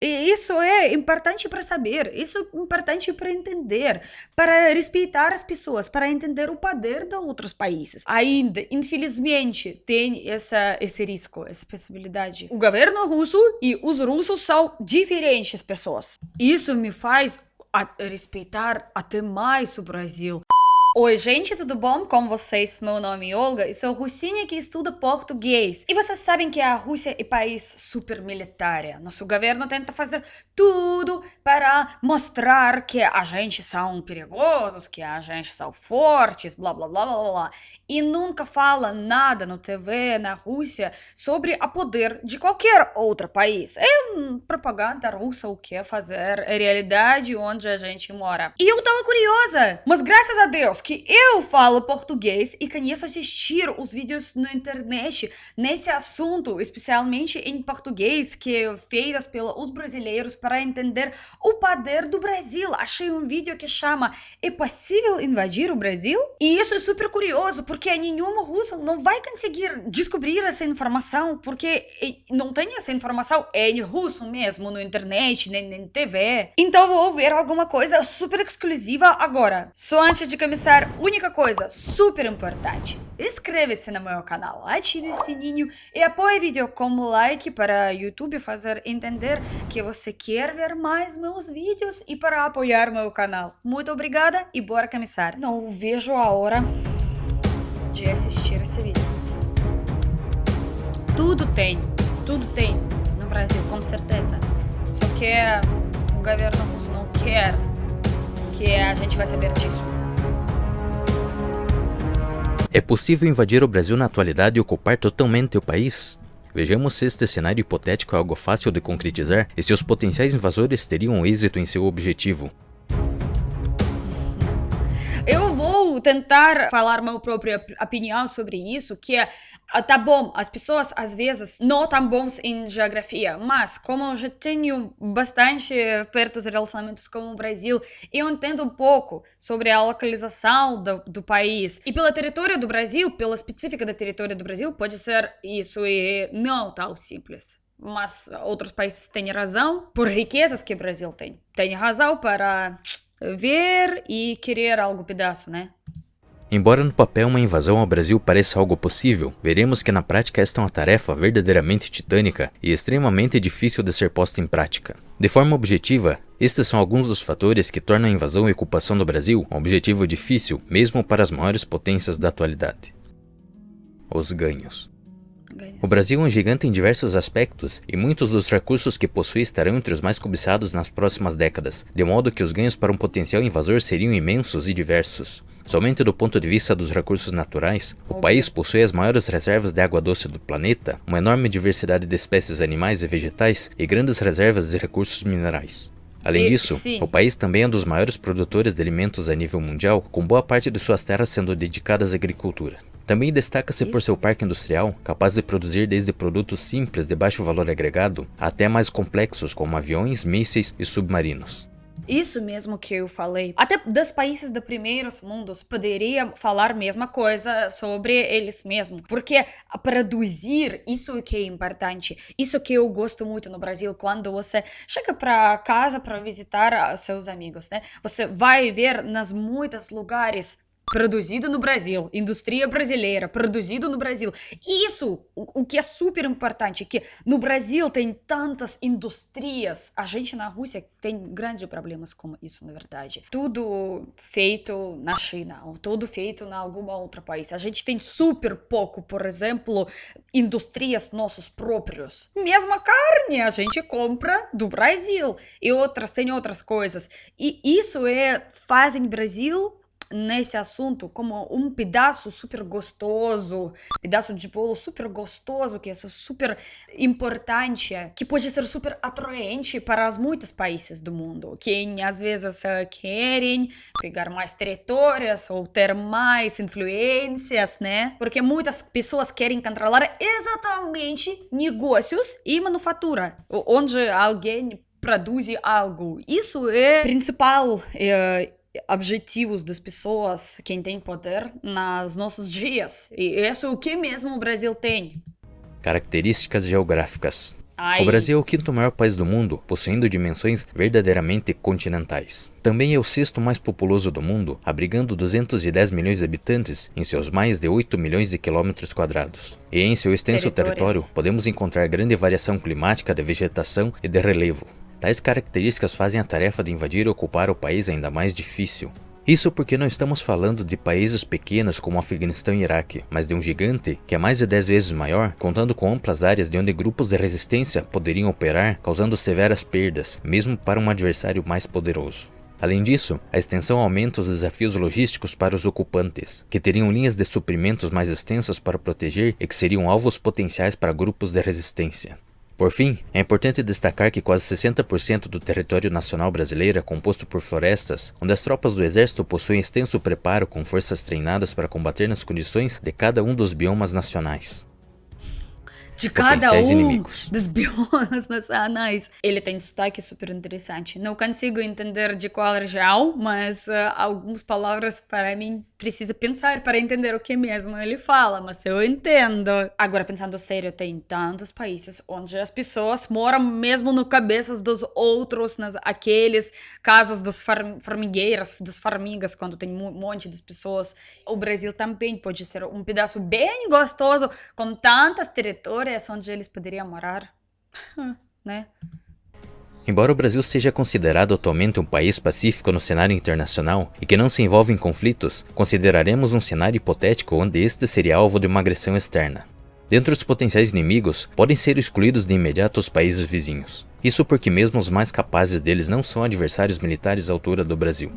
E isso é importante para saber, isso é importante para entender, para respeitar as pessoas, para entender o poder de outros países. Ainda, infelizmente, tem esse risco, essa possibilidade. O governo russo e os russos são diferentes pessoas. Isso me faz respeitar até mais o Brasil. Oi, gente, tudo bom? Com vocês? Meu nome é Olga e sou russinha que estuda português. E vocês sabem que a Rússia é país super militar. Nosso governo tenta fazer tudo para mostrar que a gente são perigosos, que a gente são fortes, blá blá blá blá blá. E nunca fala nada no TV na Rússia sobre o poder de qualquer outro país. É propaganda russa o que fazer, é realidade onde a gente mora. E eu tava curiosa, mas graças a Deus que eu falo português e conheço assistir os vídeos na internet nesse assunto, especialmente em português, que é feitos pelos brasileiros para entender o poder do Brasil. Achei um vídeo que chama "É possível invadir o Brasil?" E isso é super curioso, porque nenhum russo não vai conseguir descobrir essa informação, porque não tem essa informação em russo mesmo, na internet, nem na TV. Então vou ver alguma coisa super exclusiva agora. Só antes de começar, única coisa super importante: inscreva-se no meu canal, ative o sininho e apoie o vídeo com um like para o YouTube fazer entender que você quer ver mais meus vídeos e para apoiar meu canal. Muito obrigada e bora começar. Não vejo a hora de assistir esse vídeo. Tudo tem no Brasil, com certeza. Só que o governo russo não quer que a gente vai saber disso. É possível invadir o Brasil na atualidade e ocupar totalmente o país? Vejamos se este cenário hipotético é algo fácil de concretizar e se os potenciais invasores teriam êxito em seu objetivo. Eu vou tentar falar minha própria opinião sobre isso, que é, tá bom, as pessoas às vezes não tão bons em geografia, mas como eu já tenho bastante perto dos relacionamentos com o Brasil, eu entendo um pouco sobre a localização do país. E pelo território do Brasil, pela específica do território do Brasil, pode ser isso e não tão simples. Mas outros países têm razão, por riquezas que o Brasil tem. Tem razão para ver e querer algo pedaço, né? Embora no papel uma invasão ao Brasil pareça algo possível, veremos que na prática esta é uma tarefa verdadeiramente titânica e extremamente difícil de ser posta em prática. De forma objetiva, estes são alguns dos fatores que tornam a invasão e ocupação do Brasil um objetivo difícil mesmo para as maiores potências da atualidade. Os ganhos. O Brasil é um gigante em diversos aspectos e muitos dos recursos que possui estarão entre os mais cobiçados nas próximas décadas, de modo que os ganhos para um potencial invasor seriam imensos e diversos. Somente do ponto de vista dos recursos naturais, o país possui as maiores reservas de água doce do planeta, uma enorme diversidade de espécies animais e vegetais e grandes reservas de recursos minerais. Além disso, o país também é um dos maiores produtores de alimentos a nível mundial, com boa parte de suas terras sendo dedicadas à agricultura. Também destaca-se por seu parque industrial, capaz de produzir desde produtos simples de baixo valor agregado, até mais complexos como aviões, mísseis e submarinos. Isso mesmo que eu falei. Até dos países do primeiros mundos poderia falar a mesma coisa sobre eles mesmos. Porque produzir, isso que é importante. Isso que eu gosto muito no Brasil, quando você chega para casa para visitar seus amigos, né? Você vai ver nas muitos lugares produzido no Brasil, indústria brasileira, produzido no Brasil. Isso, o que é super importante, que no Brasil tem tantas indústrias, a gente na Rússia tem grandes problemas com isso, na verdade. Tudo feito na China, ou tudo feito em algum outro país. A gente tem super pouco, por exemplo, indústrias nossos próprios. Mesmo a carne a gente compra do Brasil, e tem outras coisas. E isso fazem Brasil nesse assunto como um pedaço super gostoso, pedaço de bolo super gostoso, que é super importante, que pode ser super atraente para os muitos países do mundo, que às vezes querem pegar mais territórios ou ter mais influências, né? Porque muitas pessoas querem controlar exatamente negócios e manufatura, onde alguém produz algo. Isso é o principal objetivos das pessoas, quem tem poder nos nossos dias. E isso é o que mesmo o Brasil tem. Características geográficas. O Brasil é o quinto maior país do mundo, possuindo dimensões verdadeiramente continentais. Também é o sexto mais populoso do mundo, abrigando 210 milhões de habitantes em seus mais de 8 milhões de quilômetros quadrados. E em seu extenso território, podemos encontrar grande variação climática de vegetação e de relevo. Tais características fazem a tarefa de invadir e ocupar o país ainda mais difícil. Isso porque não estamos falando de países pequenos como Afeganistão e Iraque, mas de um gigante que é mais de 10 vezes maior, contando com amplas áreas de onde grupos de resistência poderiam operar, causando severas perdas, mesmo para um adversário mais poderoso. Além disso, a extensão aumenta os desafios logísticos para os ocupantes, que teriam linhas de suprimentos mais extensas para proteger e que seriam alvos potenciais para grupos de resistência. Por fim, é importante destacar que quase 60% do território nacional brasileiro é composto por florestas, onde as tropas do exército possuem extenso preparo com forças treinadas para combater nas condições de cada um dos biomas nacionais. De cada inimigos. Dos biomas nacionais. Ele tem sotaque super interessante. Não consigo entender de qual região, mas algumas palavras para mim precisa pensar para entender o que mesmo ele fala, mas eu entendo. Agora, pensando sério, tem tantos países onde as pessoas moram mesmo no cabeças dos outros, aqueles casas dos formigueiras, das formigas, quando tem um monte de pessoas. O Brasil também pode ser um pedaço bem gostoso, com tantas territórios onde eles poderiam morar, né? Embora o Brasil seja considerado atualmente um país pacífico no cenário internacional e que não se envolve em conflitos, consideraremos um cenário hipotético onde este seria alvo de uma agressão externa. Dentre os potenciais inimigos, podem ser excluídos de imediato os países vizinhos. Isso porque mesmo os mais capazes deles não são adversários militares à altura do Brasil.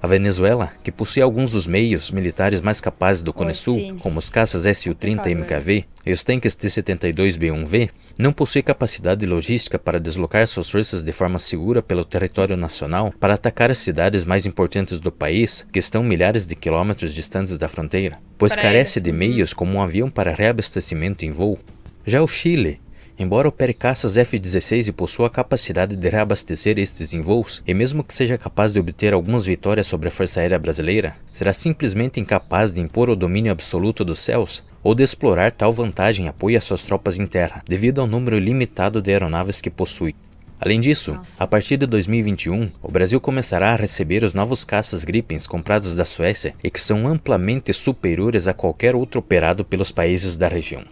A Venezuela, que possui alguns dos meios militares mais capazes do Cone Sul, como os caças Su-30 MKV e os tanques T-72B1V, não possui capacidade logística para deslocar suas forças de forma segura pelo território nacional para atacar as cidades mais importantes do país, que estão milhares de quilômetros distantes da fronteira, pois carece de meios como um avião para reabastecimento em voo. Já o Chile, embora opere caças F-16 e possua a capacidade de reabastecer estes em voos, e mesmo que seja capaz de obter algumas vitórias sobre a Força Aérea Brasileira, será simplesmente incapaz de impor o domínio absoluto dos céus ou de explorar tal vantagem em apoio às suas tropas em terra, devido ao número limitado de aeronaves que possui. Além disso, a partir de 2021, o Brasil começará a receber os novos caças Gripens comprados da Suécia e que são amplamente superiores a qualquer outro operado pelos países da região.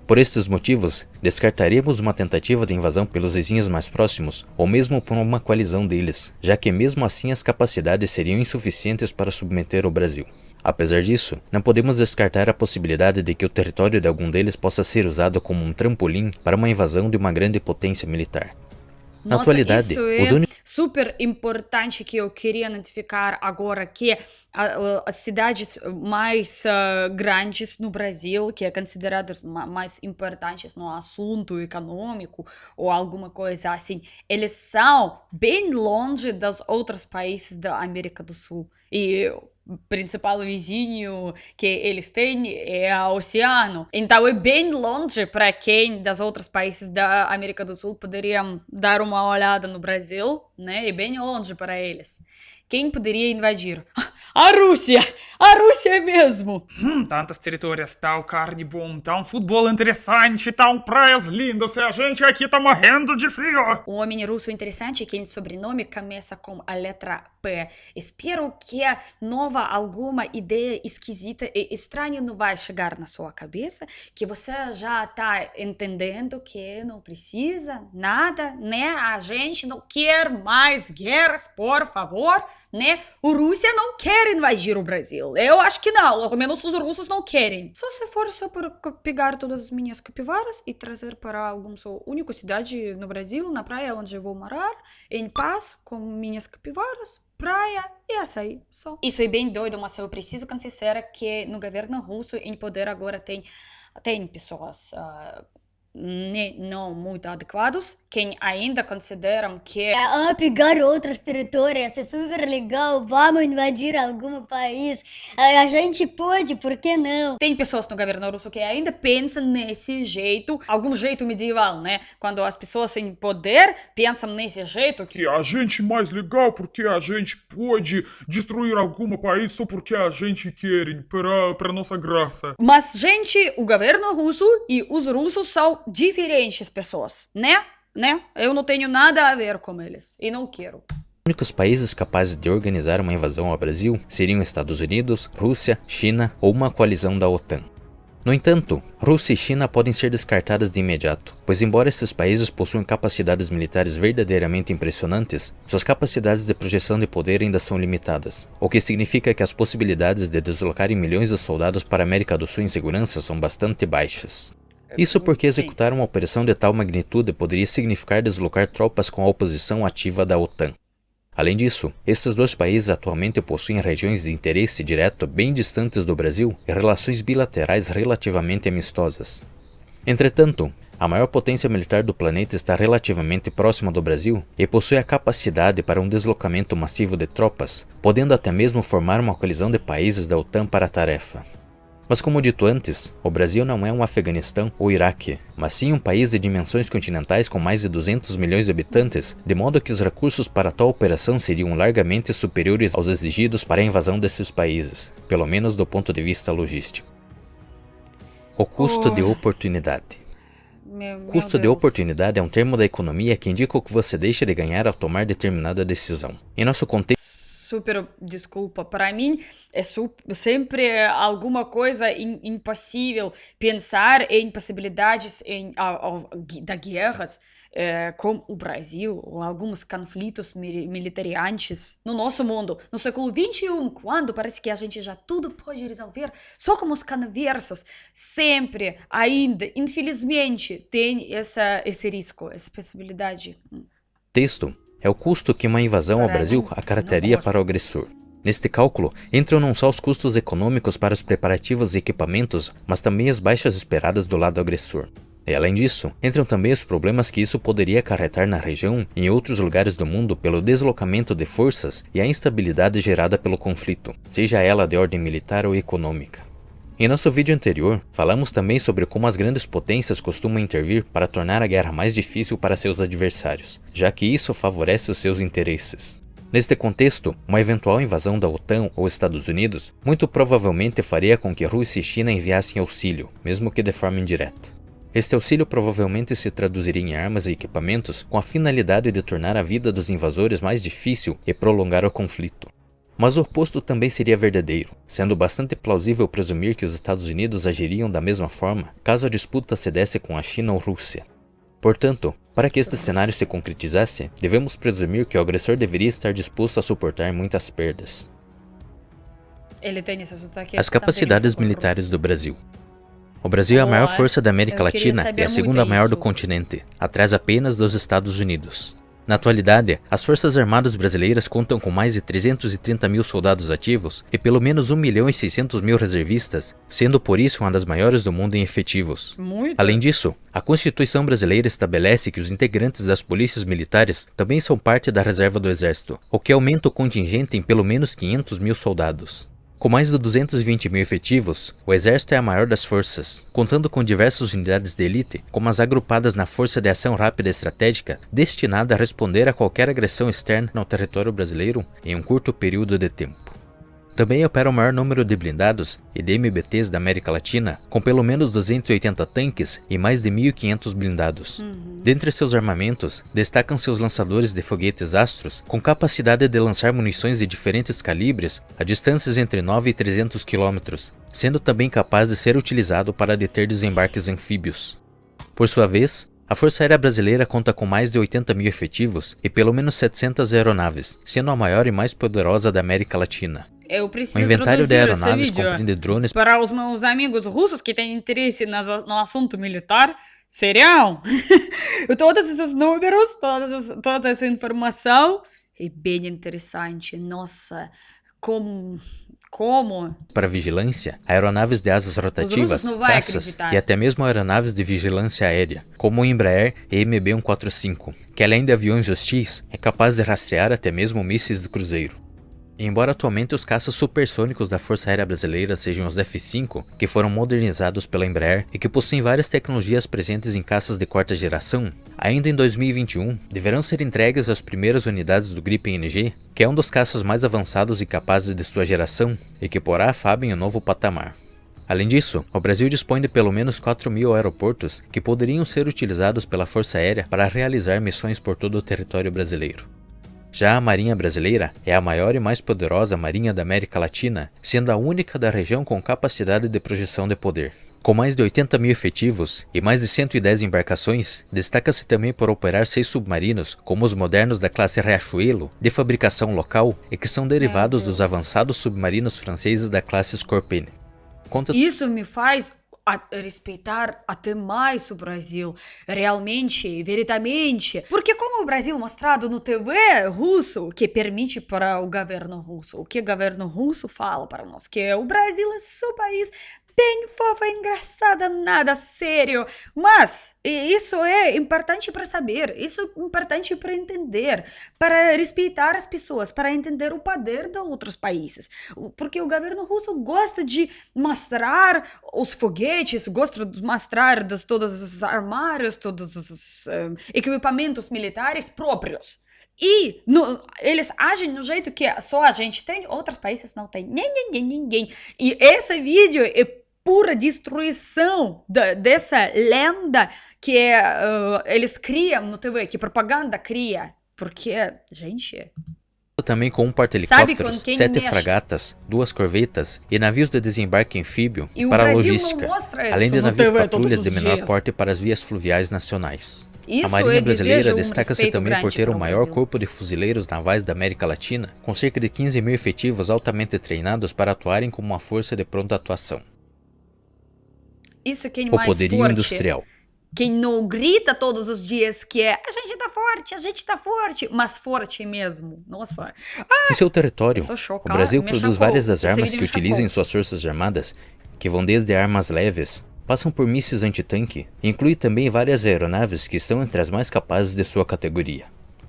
Por estes motivos, descartaremos uma tentativa de invasão pelos vizinhos mais próximos, ou mesmo por uma coalizão deles, já que mesmo assim as capacidades seriam insuficientes para submeter o Brasil. Apesar disso, não podemos descartar a possibilidade de que o território de algum deles possa ser usado como um trampolim para uma invasão de uma grande potência militar. Na atualidade, isso é super importante que eu queria notificar agora, que as cidades mais grandes no Brasil, que é consideradas mais importantes no assunto econômico ou alguma coisa assim, eles são bem longe dos outros países da América do Sul. E o principal vizinho que eles têm é o oceano. Então é bem longe para quem dos outros países da América do Sul poderiam dar uma olhada no Brasil, né? É bem longe para eles. Quem poderia invadir? A Rússia! A Rússia mesmo! Tantos territórios, tal carne bom, tal futebol interessante, tal praias lindas, e a gente aqui tá morrendo de frio. O homem russo interessante, quem sobrenome começa com a letra P. Espero que nova alguma ideia esquisita e estranha não vai chegar na sua cabeça, que você já tá entendendo que não precisa nada, né? A gente não quer mais guerras, por favor, né? O Rússia não quer invadir o Brasil. Eu acho que não, ao menos os russos não querem. Só se for só para pegar todas as minhas capivaras e trazer para alguma sua única cidade no Brasil, na praia onde eu vou morar, em paz, com minhas capivaras, praia e açaí, só. Isso é bem doido, mas eu preciso confessar que no governo russo em poder agora tem pessoas não muito adequados, quem ainda consideram que pegar outros territórios é super legal, vamos invadir algum país, a gente pode, por que não? Tem pessoas no governo russo que ainda pensam nesse jeito, algum jeito medieval, né? Quando as pessoas em poder pensam nesse jeito. Que a gente mais legal porque a gente pode destruir algum país só porque a gente quer, para nossa graça. Mas, gente, o governo russo e os russos são diferentes pessoas, né? Eu não tenho nada a ver com eles e não quero. Os únicos países capazes de organizar uma invasão ao Brasil seriam Estados Unidos, Rússia, China ou uma coalizão da OTAN. No entanto, Rússia e China podem ser descartadas de imediato, pois embora esses países possuam capacidades militares verdadeiramente impressionantes, suas capacidades de projeção de poder ainda são limitadas, o que significa que as possibilidades de deslocarem milhões de soldados para a América do Sul em segurança são bastante baixas. Isso porque executar uma operação de tal magnitude poderia significar deslocar tropas com a oposição ativa da OTAN. Além disso, esses dois países atualmente possuem regiões de interesse direto bem distantes do Brasil e relações bilaterais relativamente amistosas. Entretanto, a maior potência militar do planeta está relativamente próxima do Brasil e possui a capacidade para um deslocamento massivo de tropas, podendo até mesmo formar uma coalizão de países da OTAN para a tarefa. Mas como dito antes, o Brasil não é um Afeganistão ou Iraque, mas sim um país de dimensões continentais com mais de 200 milhões de habitantes, de modo que os recursos para tal operação seriam largamente superiores aos exigidos para a invasão desses países, pelo menos do ponto de vista logístico. O custo de oportunidade. Custo de oportunidade é um termo da economia que indica o que você deixa de ganhar ao tomar determinada decisão. Em nosso contexto, Super desculpa, para mim é sempre alguma coisa impossível pensar em possibilidades da guerras com o Brasil ou alguns conflitos militares no nosso mundo, no século XXI, quando parece que a gente já tudo pode resolver só com as conversas, sempre, ainda, infelizmente, tem esse risco, essa possibilidade. texto é o custo que uma invasão ao Brasil acarretaria para o agressor. Neste cálculo, entram não só os custos econômicos para os preparativos e equipamentos, mas também as baixas esperadas do lado agressor. E além disso, entram também os problemas que isso poderia acarretar na região e em outros lugares do mundo pelo deslocamento de forças e a instabilidade gerada pelo conflito, seja ela de ordem militar ou econômica. Em nosso vídeo anterior, falamos também sobre como as grandes potências costumam intervir para tornar a guerra mais difícil para seus adversários, já que isso favorece os seus interesses. Neste contexto, uma eventual invasão da OTAN ou Estados Unidos muito provavelmente faria com que Rússia e China enviassem auxílio, mesmo que de forma indireta. Este auxílio provavelmente se traduziria em armas e equipamentos com a finalidade de tornar a vida dos invasores mais difícil e prolongar o conflito. Mas o oposto também seria verdadeiro, sendo bastante plausível presumir que os Estados Unidos agiriam da mesma forma caso a disputa se desse com a China ou Rússia. Portanto, para que este cenário se concretizasse, devemos presumir que o agressor deveria estar disposto a suportar muitas perdas. Ele tem esse sotaque. As capacidades militares do Brasil. O Brasil é a maior força da América Latina e a segunda maior do continente, atrás apenas dos Estados Unidos. Na atualidade, as Forças Armadas brasileiras contam com mais de 330 mil soldados ativos e pelo menos 1.600.000 reservistas, sendo por isso uma das maiores do mundo em efetivos. Além disso, a Constituição brasileira estabelece que os integrantes das polícias militares também são parte da reserva do Exército, o que aumenta o contingente em pelo menos 500 mil soldados. Com mais de 220 mil efetivos, o Exército é a maior das forças, contando com diversas unidades de elite, como as agrupadas na Força de Ação Rápida Estratégica, destinada a responder a qualquer agressão externa ao território brasileiro em um curto período de tempo. Também opera o maior número de blindados e de MBTs da América Latina, com pelo menos 280 tanques e mais de 1.500 blindados. Dentre seus armamentos, destacam seus lançadores de foguetes Astros, com capacidade de lançar munições de diferentes calibres a distâncias entre 9 e 300 km, sendo também capaz de ser utilizado para deter desembarques anfíbios. Por sua vez, a Força Aérea Brasileira conta com mais de 80 mil efetivos e pelo menos 700 aeronaves, sendo a maior e mais poderosa da América Latina. O inventário de aeronaves compreende drones. Para os meus amigos russos que têm interesse no assunto militar, seriam todos esses números, toda essa informação é bem interessante. Nossa, como? Para vigilância, aeronaves de asas rotativas, caças e até mesmo aeronaves de vigilância aérea, como o Embraer EMB-145, que além de aviões hostis, é capaz de rastrear até mesmo mísseis de cruzeiro. Embora atualmente os caças supersônicos da Força Aérea Brasileira sejam os F-5, que foram modernizados pela Embraer e que possuem várias tecnologias presentes em caças de quarta geração, ainda em 2021 deverão ser entregues as primeiras unidades do Gripen NG, que é um dos caças mais avançados e capazes de sua geração e que porá a FAB em um novo patamar. Além disso, o Brasil dispõe de pelo menos 4.000 aeroportos que poderiam ser utilizados pela Força Aérea para realizar missões por todo o território brasileiro. Já a Marinha Brasileira é a maior e mais poderosa marinha da América Latina, sendo a única da região com capacidade de projeção de poder. Com mais de 80.000 efetivos e mais de 110 embarcações, destaca-se também por operar 6 submarinos, como os modernos da classe Riachuelo, de fabricação local e que são derivados dos avançados submarinos franceses da classe Scorpion. Isso me faz respeitar até mais o Brasil, realmente, veridamente. Porque como o Brasil mostrado no TV russo, que permite para o governo russo, o que o governo russo fala para nós, que o Brasil é só país bem fofa, engraçada, nada sério. Mas isso é importante para saber, isso é importante para entender, para respeitar as pessoas, para entender o poder de outros países. Porque o governo russo gosta de mostrar os foguetes, gosta de mostrar todos os armários, todos os equipamentos militares próprios. E eles agem no jeito que só a gente tem, outros países não têm. Ninguém. E esse vídeo é pura destruição dessa lenda que eles criam no TV, que propaganda cria. Porque, gente... Também com um porta-helicópteros, 7 fragatas, 2 corvetas e navios de desembarque anfíbio para a logística, além de navios patrulhas de menor porte para as vias fluviais nacionais. A Marinha Brasileira destaca-se também por ter o maior corpo de fuzileiros navais da América Latina, com cerca de 15.000 efetivos altamente treinados para atuarem como uma força de pronta atuação. Isso quem o mais poderio forte, industrial. Quem não grita todos os dias que a gente tá forte, mas forte mesmo. Nossa. Em seu território, o Brasil me produz chocou. várias das Esse armas vídeo que me utiliza chocou. em suas forças armadas, que vão desde armas leves, passam por mísseis antitanque, e inclui também várias aeronaves que estão entre as mais capazes de sua categoria.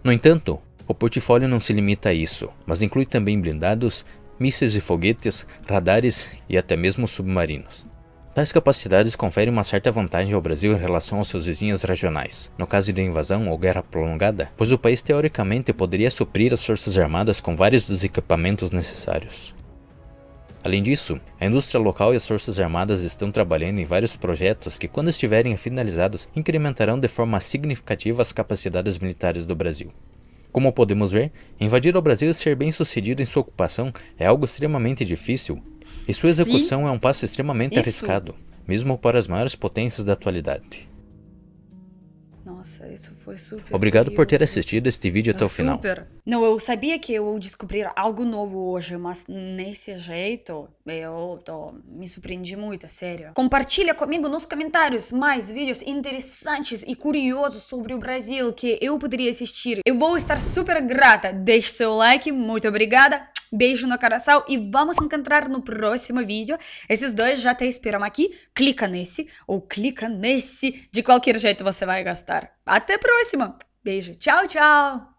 No entanto, o portfólio não se limita a isso, mas inclui também blindados, mísseis e foguetes, radares e até mesmo submarinos. Tais capacidades conferem uma certa vantagem ao Brasil em relação aos seus vizinhos regionais, no caso de invasão ou guerra prolongada, pois o país teoricamente poderia suprir as forças armadas com vários dos equipamentos necessários. Além disso, a indústria local e as forças armadas estão trabalhando em vários projetos que, quando estiverem finalizados, incrementarão de forma significativa as capacidades militares do Brasil. Como podemos ver, invadir o Brasil e ser bem sucedido em sua ocupação é algo extremamente difícil, e sua execução é um passo extremamente arriscado, mesmo para as maiores potências da atualidade. Nossa, isso foi super. Obrigado por ter incrível. assistido este vídeo até o final. Não, eu sabia que eu ia descobrir algo novo hoje, mas nesse jeito me surpreendi muito, sério. Compartilha comigo nos comentários mais vídeos interessantes e curiosos sobre o Brasil que eu poderia assistir. Eu vou estar super grata. Deixe seu like, muito obrigada. Beijo no coração e vamos encontrar no próximo vídeo. Esses dois já te esperam aqui. Clica nesse ou clica nesse. De qualquer jeito você vai gostar. Até a próxima. Beijo. Tchau, tchau.